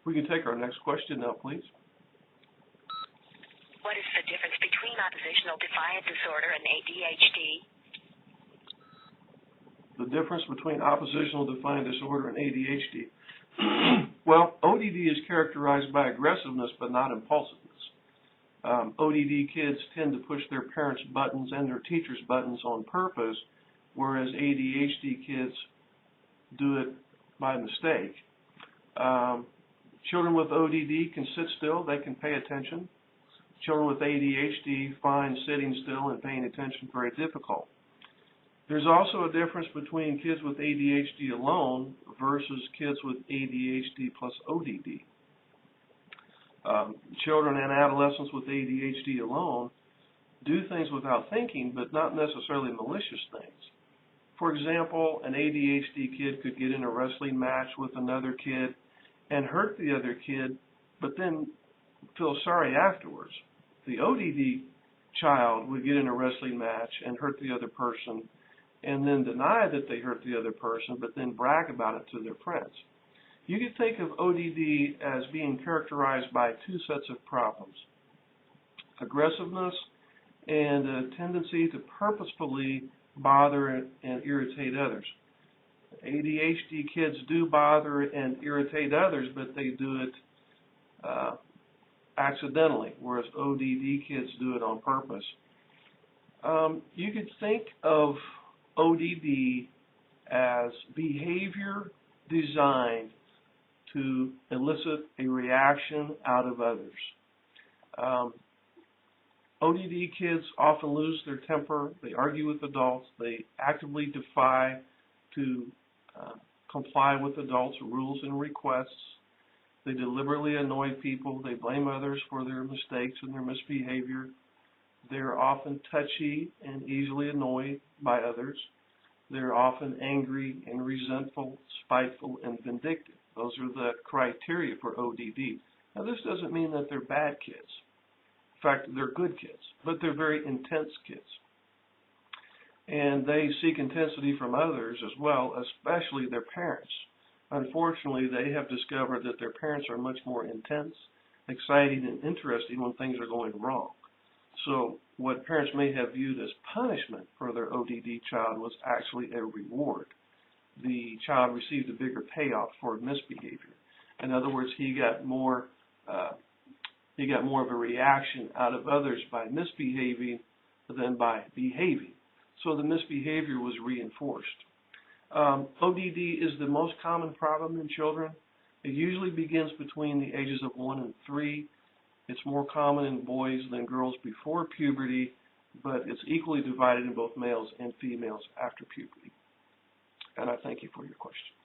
We can take our next question now, please. What is the difference between oppositional defiant disorder and ADHD? The difference between oppositional defiant disorder and ADHD. Well, ODD is characterized by aggressiveness but not impulsiveness. ODD kids tend to push their parents' buttons and their teachers' buttons on purpose, whereas ADHD kids do it by mistake. Children with ODD can sit still, they can pay attention. Children with ADHD find sitting still and paying attention very difficult. There's also a difference between kids with ADHD alone versus kids with ADHD plus ODD. Children and adolescents with ADHD alone do things without thinking, but not necessarily malicious things. For example, an ADHD kid could get in a wrestling match with another kid and hurt the other kid, but then feel sorry afterwards. The ODD child would get in a wrestling match and hurt the other person and then deny that they hurt the other person, but then brag about it to their friends. You can think of ODD as being characterized by two sets of problems: aggressiveness and a tendency to purposefully bother and irritate others. ADHD kids do bother and irritate others, but they do it accidentally, whereas ODD kids do it on purpose. You could think of ODD as behavior designed to elicit a reaction out of others. ODD kids often lose their temper, they argue with adults, they actively defy to comply with adults' rules and requests, they deliberately annoy people, they blame others for their mistakes and their misbehavior, they're often touchy and easily annoyed by others, they're often angry and resentful, spiteful, and vindictive. Those are the criteria for ODD. Now, this doesn't mean that they're bad kids. In fact, they're good kids, but they're very intense kids. And they seek intensity from others as well, especially their parents. Unfortunately, they have discovered that their parents are much more intense, exciting, and interesting when things are going wrong. So what parents may have viewed as punishment for their ODD child was actually a reward. The child received a bigger payoff for misbehavior. In other words, he got more of a reaction out of others by misbehaving than by behaving. So the misbehavior was reinforced. ODD is the most common problem in children. It usually begins between the ages of 1 and 3. It's more common in boys than girls before puberty, but it's equally divided in both males and females after puberty. And I thank you for your question.